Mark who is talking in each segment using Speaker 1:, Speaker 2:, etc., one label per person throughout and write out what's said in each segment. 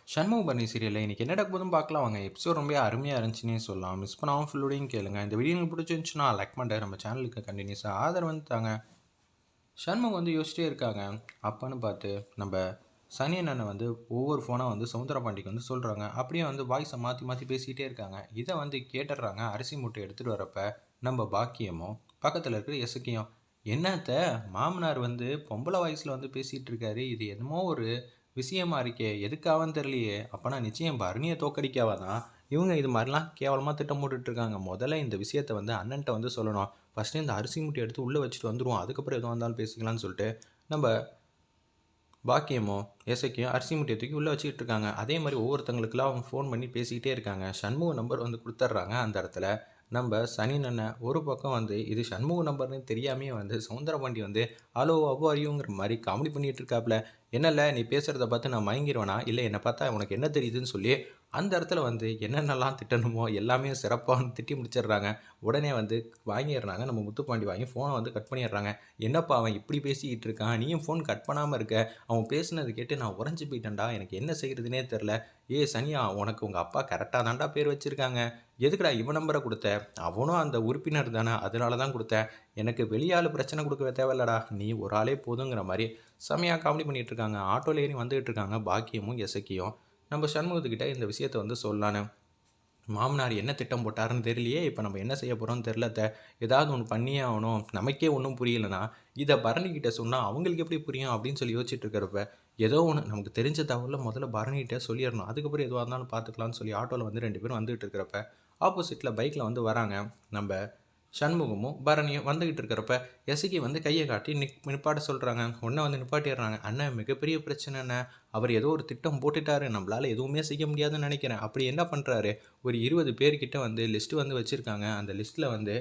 Speaker 1: சண்முகபரணி சீரியல்ல இன்னைக்கு என்ன நடக்க போதுன்னு பார்க்கலாம் வாங்க. எபிசோட் ரொம்ப அருமையா இருந்துச்சுன்னே சொல்லலாம். மிஸ் பண்ணாம ஃபுல்லோடையும் கேளுங்க. இந்த வீடியோ உங்களுக்கு பிடிச்சிருந்துச்சுன்னா லைக் பண்ணுங்க. நம்ம சேனலுக்கு கண்டினியூஸா ஆதரவு வந்து தாங்க. சண்முகம் வந்து யோசிச்சிட்டே இருக்காங்க. அப்பன்னு பார்த்து நம்ம சனி அண்ணனை வந்து ஒவ்வொரு ஃபோனாக வந்து சவுந்தரபாண்டிக்கு வந்து சொல்கிறாங்க. அப்படியே வந்து வாய்ஸை மாற்றி மாற்றி பேசிக்கிட்டே இருக்காங்க. இதை வந்து கேட்டுடுறாங்க. அரிசி மூட்டை எடுத்துகிட்டு வரப்ப நம்ம பாக்கியமும் பக்கத்தில் இருக்கிற எசக்கியும், என்னத்த மாமனார் வந்து பொம்பளை வாய்ஸில் வந்து பேசிகிட்டு இருக்காரு, இது என்னமோ ஒரு விஷயமா இருக்கே, எதுக்காகன்னு தெரியலையே, அப்போனா நிச்சயம் பரணியை தோக்கடிக்காவா தான் இவங்க இது மாதிரிலாம் கேவலமாக திட்டம் போட்டுட்டு இருக்காங்க. முதல்ல இந்த விஷயத்த வந்து அண்ணன்ட்ட வந்து சொல்லணும். ஃபஸ்ட்டு இந்த அரிசி மூட்டை எடுத்து உள்ளே வச்சுட்டு வந்துடுவோம், அதுக்கப்புறம் எதுவும் வந்தாலும் பேசிக்கலாம்னு சொல்லிட்டு நம்ம பாக்கியமோ இசைக்கும் அரிசி மூட்டையை தூக்கி உள்ளே வச்சுக்கிட்டு இருக்காங்க. அதே மாதிரி ஒவ்வொருத்தங்களுக்கெல்லாம் அவங்க ஃபோன் பண்ணி பேசிக்கிட்டே இருக்காங்க. சண்முக நம்பர் வந்து கொடுத்துட்றாங்க. அந்த இடத்துல நம்ம சனி அண்ணன் ஒரு பக்கம் வந்து இது சண்முக நம்பர்னு தெரியாமே வந்து சவுந்தரபாண்டி வந்து ஹலோ அவ்வோ அறியுங்கிற மாதிரி காமெடி பண்ணிட்டு இருக்காப்புல. என்னல்ல நீ பேசுகிறத பார்த்து நான் மயங்கிடுவேனா, இல்லை என்னை பார்த்தா உனக்கு என்ன தெரியுதுன்னு சொல்லி அந்த இடத்துல வந்து என்னென்னலாம் திட்டணுமோ எல்லாமே சிறப்பாக திட்டி முடிச்சிடுறாங்க. உடனே வந்து வாங்கிடுறாங்க. நம்ம முத்துப்பாண்டி வாங்கி ஃபோனை வந்து கட் பண்ணிடுறாங்க. என்னப்பா அவன் இப்படி பேசிக்கிட்டு இருக்கான், நீயும் ஃபோன் கட் பண்ணாமல் இருக்க, அவன் பேசுனது கேட்டு நான் உறைஞ்சி போயிட்டேன்டா, எனக்கு என்ன செய்கிறதுனே தெரில. சனியா, உனக்கு உங்கள் அப்பா கரெக்டாக தான்டா பேர் வச்சுருக்காங்க, எதுக்குடா இவன் நம்பரை கொடுத்த, அவனும் அந்த உறுப்பினர் தானே, அதனால தான் கொடுத்தேன், எனக்கு வெளியாள் பிரச்சனை கொடுக்க தேவையில்லடா, நீ ஒரு ஆளே போதுங்கிற மாதிரி செமையாக காமெடி பண்ணிகிட்டு இருக்காங்க. ஆட்டோல ஏறி வந்துகிட்டு இருக்காங்க பாக்கியமும் எசக்கியும். நம்ம சண்முகத்துக்கிட்ட இந்த விஷயத்தை வந்து சொல்லலான்னு, மாமனார் என்ன திட்டம் போட்டாருன்னு தெரியலையே, இப்போ நம்ம என்ன செய்ய போகிறோம்னு தெரிலத்த, ஏதாவது ஒன்று பண்ணியே ஆகணும், நமக்கே ஒன்றும் புரியலைன்னா இதை பரணிக்கிட்ட சொன்னால் அவங்களுக்கு எப்படி புரியும் அப்படின்னு சொல்லி யோசிச்சுட்டு இருக்கிறப்ப, ஏதோ ஒன்று நமக்கு தெரிஞ்ச தகவலை முதல்ல பரணிகிட்ட சொல்லிடணும், அதுக்கப்புறம் எதுவாக இருந்தாலும் பார்த்துக்கலாம்னு சொல்லி ஆட்டோவில் வந்து 2 பேரும் வந்துகிட்டு இருக்கிறப்ப ஆப்போசிட்டில் பைக்கில் வந்து வராங்க. நம்ம சண்முகமும் பரணியும் வந்துக்கிட்டு இருக்கிறப்ப எசக்கி வந்து கையை காட்டி நிப்பாட்ட சொல்கிறாங்க. உடனே வந்து நிப்பாட்டிடுறாங்க. அண்ணன் மிகப்பெரிய பிரச்சனை அண்ணன், அவர் ஏதோ ஒரு திட்டம் போட்டுட்டாரு, நம்மளால் எதுவுமே செய்ய முடியாதுன்னு நினைக்கிறேன். அப்படி என்ன பண்ணுறாரு, ஒரு 20 பேர்கிட்ட வந்து லிஸ்ட்டு வந்து வச்சுருக்காங்க. அந்த லிஸ்ட்டில் வந்து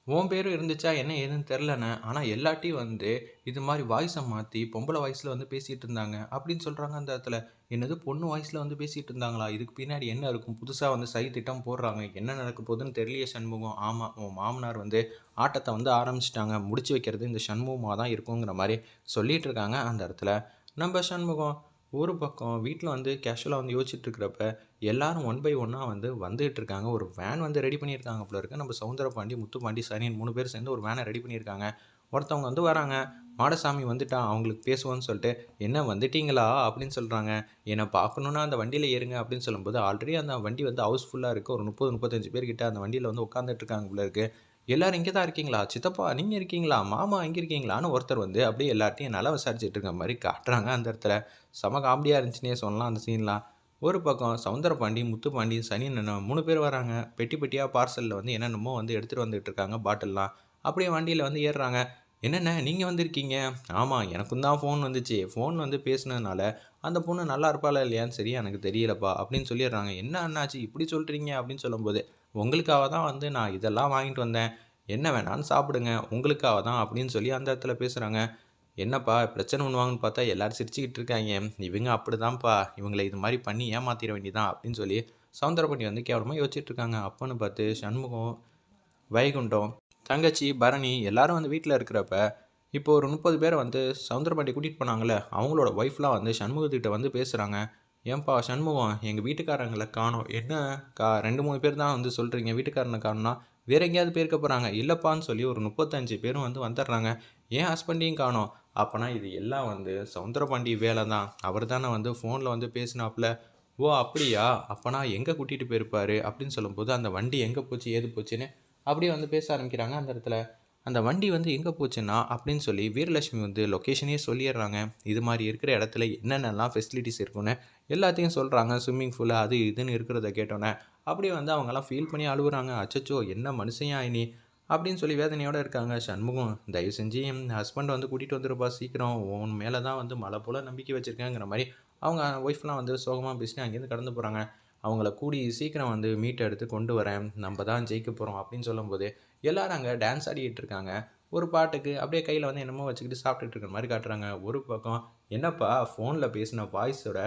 Speaker 1: உன் பேரும் இருந்துச்சா என்ன ஏதுன்னு தெரிலண்ணே, ஆனால் எல்லாட்டையும் வந்து இது மாதிரி வாய்ஸை மாற்றி பொம்பளை வாய்ஸில் வந்து பேசிகிட்டு இருந்தாங்க அப்படின்னு சொல்கிறாங்க. அந்த இடத்துல என்னது பொண்ணு வாய்ஸில் வந்து பேசிகிட்டு இருந்தாங்களா, இதுக்கு பின்னாடி என்ன இருக்கும், புதுசாக வந்து சை திட்டம் போடுறாங்க, என்ன நடக்க போகுதுன்னு தெரியலையே சண்முகம். ஆமாம், உன் மாமனார் வந்து ஆட்டத்தை வந்து ஆரம்பிச்சிட்டாங்க, முடிச்சு வைக்கிறது இந்த சண்முகமாக தான் இருக்குங்கிற மாதிரி சொல்லிகிட்டு இருக்காங்க. அந்த இடத்துல நம்ம சண்முகம் ஒரு பக்கம் வீட்டில் வந்து கேஷுவலாக வந்து யோசிச்சுட்டு இருக்கிறப்ப எல்லாரும் ஒன் பை ஒன்னாக வந்து வந்துகிட்டு இருக்காங்க. ஒரு வேன் வந்து ரெடி பண்ணியிருக்காங்க போல இருக்குது. நம்ம சவுந்தரபாண்டி, முத்துப்பாண்டி, சனியன் 3 பேர் சேர்ந்து ஒரு வேனை ரெடி பண்ணியிருக்காங்க. ஒருத்தவங்க வந்து வராங்க. மாடசாமி வந்துட்டான், அவங்களுக்கு பேசுவோன்னு சொல்லிட்டு, என்ன வந்துட்டீங்களா அப்படின்னு சொல்கிறாங்க. என்னை பார்க்கணுன்னா அந்த வண்டியில் ஏறுங்க அப்படின்னு சொல்லும்போது, ஆல்ரெடி அந்த வண்டி வந்து ஹவுஸ்ஃபுல்லாக இருக்குது. ஒரு 30 35 பேர் கிட்ட அந்த வண்டியில் வந்து உட்காந்துட்டு இருக்காங்க போல இருக்குது. எல்லாரும் இங்கே தான் இருக்கீங்களா, சித்தப்பா நீங்கள் இருக்கீங்களா, மாமா இங்கே இருக்கீங்களான்னு ஒருத்தர் வந்து அப்படியே எல்லார்ட்டையும் நல்லா விசாரிச்சுட்டு இருக்க மாதிரி காட்டுறாங்க. அந்த இடத்துல செம காமெடியாக இருந்துச்சுன்னே சொல்லலாம் அந்த சீன்லாம். ஒரு பக்கம் சவுந்தரபாண்டி, முத்துப்பாண்டி, சனி அண்ணன் 3 பேர் வராங்க. பெட்டி பெட்டியாக பார்சலில் வந்து என்னென்னமோ வந்து எடுத்துகிட்டு வந்துட்டு இருக்காங்க பாட்டில்லாம். அப்படியே வண்டியில் வந்து ஏறுறாங்க. என்னண்ணே நீங்கள் வந்திருக்கீங்க? ஆமாம், எனக்கும் தான் ஃபோன் வந்துச்சு. ஃபோன் வந்து பேசுனதுனால அந்த பொண்ணு நல்லா இருப்பாளா இல்லையான்னு சரியா எனக்கு தெரியலப்பா அப்படின்னு சொல்லிடுறாங்க. என்ன அண்ணாச்சி இப்படி சொல்கிறீங்க அப்படின்னு சொல்லும்போது, உங்களுக்காக தான் வந்து நான் இதெல்லாம் வாங்கிட்டு வந்தேன், என்ன வேணாலும் சாப்பிடுங்க, உங்களுக்காக தான் அப்படின்னு சொல்லி அந்த இடத்துல பேசுகிறாங்க. என்னப்பா பிரச்சனை பண்ணுவாங்கன்னு பார்த்தா எல்லாரும் சிரிச்சுக்கிட்டு இருக்காங்க, இவங்க அப்படிதான்ப்பா, இவங்களை இது மாதிரி பண்ணி ஏமாத்திர வேண்டியதான் அப்படின்னு சொல்லி சவுந்தரபாண்டி வந்து கேவலமாக யோசிச்சுட்டு இருக்காங்க. அப்பன்னு பார்த்து சண்முகம், வைகுண்டம், தங்கச்சி, பரணி எல்லாரும் வந்து வீட்டில் இருக்கிறப்ப இப்போ ஒரு 30 பேரை வந்து சவுந்தரபாண்டி கூட்டிகிட்டு போனாங்கள்ல, அவங்களோட ஒய்ஃப்லாம் வந்து சண்முகத்துக்கிட்ட வந்து பேசுகிறாங்க. ஏன்பா சண்முகம், எங்கள் வீட்டுக்காரங்களை காணோம், என்ன 2 3 பேர் தான் வந்து சொல்கிறீங்க, வீட்டுக்காரனை காணோம்னா வேற எங்கேயாவது போயிருக்க போகிறாங்க, இல்லைப்பான்னு சொல்லி ஒரு 35 பேரும் வந்து வந்துடுறாங்க. ஏன் ஹஸ்பண்டையும் காணோம், அப்போனா இது எல்லாம் வந்து சவுந்தரபாண்டி வேலை தான், அவர் தானே வந்து ஃபோனில் வந்து பேசினாப்புல. ஓ அப்படியா, அப்போனா எங்கே கூட்டிகிட்டு போயிருப்பாரு அப்படின்னு சொல்லும்போது, அந்த வண்டி எங்கே போச்சு ஏது போச்சுன்னு அப்படியே வந்து பேச ஆரம்பிக்கிறாங்க. அந்த இடத்துல அந்த வண்டி வந்து எங்கே போச்சுன்னா அப்படின்னு சொல்லி வீரலட்சுமி வந்து லொக்கேஷனே சொல்லிடுறாங்க. இது மாதிரி இருக்கிற இடத்துல என்னென்னலாம் ஃபெசிலிட்டிஸ் இருக்குன்னு எல்லாத்தையும் சொல்கிறாங்க. ஸ்விம்மிங் ஃபூலு அது இதுன்னு இருக்கிறத கேட்டோன்னே அப்படியே வந்து அவங்கெல்லாம் ஃபீல் பண்ணி அழுகுறாங்க. அச்சச்சோ என்ன மனுஷன் இனி அப்படின்னு சொல்லி வேதனையோடு இருக்காங்க. சண்முகம், தயவு செஞ்சு என் ஹஸ்பண்டை வந்து கூட்டிகிட்டு வந்துருப்பா சீக்கிரம், உன் மேலே தான் வந்து மழை போல் நம்பிக்கை வச்சுருக்கேங்கிற மாதிரி அவங்க ஒய்ஃப்லாம் வந்து சோகமாக பேசிட்டு அங்கேருந்து கடந்து போகிறாங்க. அவங்கள கூடி சீக்கிரம் வந்து மீட்டை எடுத்து கொண்டு வரேன், நம்ம தான் ஜெயிக்க போகிறோம் அப்படின்னு சொல்லும்போது எல்லாரும் அங்கே டான்ஸ் ஆடிக்கிட்டு இருக்காங்க. ஒரு பாட்டுக்கு அப்படியே கையில் வந்து என்னமோ வச்சுக்கிட்டு சாப்பிட்டுட்டு இருக்கிற மாதிரி காட்டுறாங்க. ஒரு பக்கம் என்னப்பா ஃபோனில் பேசின வாய்ஸோட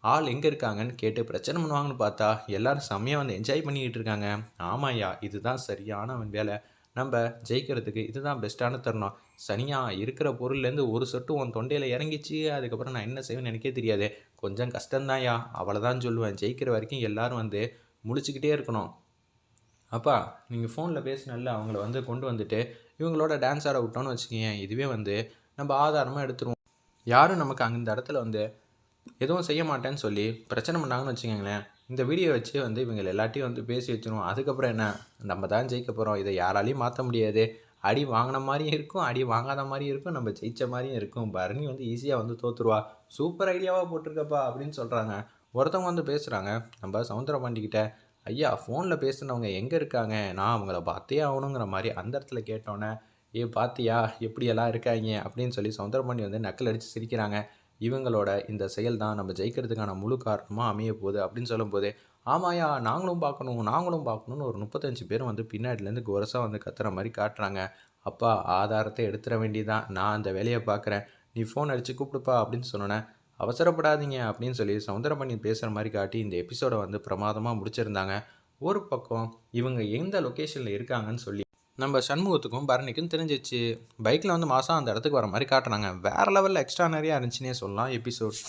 Speaker 1: ஆள் எங்கே இருக்காங்கன்னு கேட்டு பிரச்சனை பண்ணுவாங்கன்னு பார்த்தா எல்லாரும் செம்மையாக வந்து என்ஜாய் பண்ணிக்கிட்டு இருக்காங்க. ஆமாய்யா, இதுதான் சரியான வேலை, நம்ம ஜெயிக்கிறதுக்கு இதுதான் பெஸ்ட்டான தருணம். சனியா இருக்கிற பொருள்லேருந்து ஒரு சொட்டு உன் தொண்டையில் இறங்கிச்சு, அதுக்கப்புறம் நான் என்ன செய்வேன்னு எனக்கே தெரியாது. கொஞ்சம் கஷ்டம்தான்யா, அவ்வளோதான் சொல்லுவேன். ஜெயிக்கிற வரைக்கும் எல்லாரும் வந்து முழிச்சுக்கிட்டே இருக்கணும். அப்பா நீங்கள் ஃபோனில் பேசினல்ல அவங்கள வந்து கொண்டு வந்துட்டு இவங்களோட டான்ஸ் ஆட விட்டோன்னு வச்சுக்கோங்க, இதுவே வந்து நம்ம ஆதாரமாக எடுத்துருவோம். யாரும் நமக்கு அந்த இடத்துல வந்து எதுவும் செய்ய மாட்டேன்னு சொல்லி பிரச்சனை பண்ணாங்கன்னு வச்சுக்கோங்களேன், இந்த வீடியோ வச்சு வந்து இவங்க எல்லாத்தையும் வந்து பேசி வச்சுருவோம். அதுக்கப்புறம் என்ன, நம்ம தான் ஜெயிக்க போகிறோம், இதை யாராலையும் மாற்ற முடியாது. அடி வாங்கின மாதிரியும் இருக்கும், அடி வாங்காத மாதிரியும் இருக்கும், நம்ம ஜெயித்த மாதிரியும் இருக்கும். பரணி வந்து ஈஸியாக வந்து தோற்றுருவா. சூப்பர் ஐடியாவாக போட்டிருக்கப்பா அப்படின்னு சொல்கிறாங்க. ஒருத்தவங்க வந்து பேசுகிறாங்க நம்ம சவுந்தரபாண்டிக்கிட்ட, ஐயா ஃபோனில் பேசுனவங்க எங்கே இருக்காங்க, நான் அவங்கள பார்த்தே ஆகணுங்கிற மாதிரி அந்த இடத்துல கேட்டோன்னே, ஏ பார்த்தியா எப்படியெல்லாம் இருக்காங்க அப்படின்னு சொல்லி சவுந்தரபாண்டி வந்து நக்கல் அடித்து சிரிக்கிறாங்க. இவங்களோட இந்த செயல் தான் நம்ம ஜெயிக்கிறதுக்கான முழு காரணமாக அமைய போகுது அப்படின்னு சொல்லும்போது, ஆமாயா நாங்களும் பார்க்கணும் நாங்களும் பார்க்கணுன்னு ஒரு 35 பேரும் வந்து பின்னாடிலேருந்து கோரஸாக வந்து கத்துற மாதிரி காட்டுறாங்க. அப்பா ஆதாரத்தை எடுத்துட வேண்டியதான், நான் அந்த வேலையை பார்க்குறேன், நீ ஃபோன் அடித்து கூப்பிடுப்பா அப்படின்னு சொன்னோன்னே, அவசரப்படாதீங்க அப்படின்னு சொல்லி சவுந்தரபாண்டி பேசுகிற மாதிரி காட்டி இந்த எபிசோடை வந்து பிரமாதமாக முடிச்சிருந்தாங்க. ஒரு பக்கம் இவங்க எந்த லொக்கேஷனில் இருக்காங்கன்னு சொல்லி நம்ம சண்முகத்துக்கும் பரணிக்கும் தெரிஞ்சிச்சு. பைக்கில் வந்து மாதம் அந்த இடத்துக்கு வர மாதிரி காட்டுறாங்க. வேறு லெவலில் எக்ஸ்ட்ரா நிறையா இருந்துச்சுன்னே சொல்லலாம் எபிசோட்.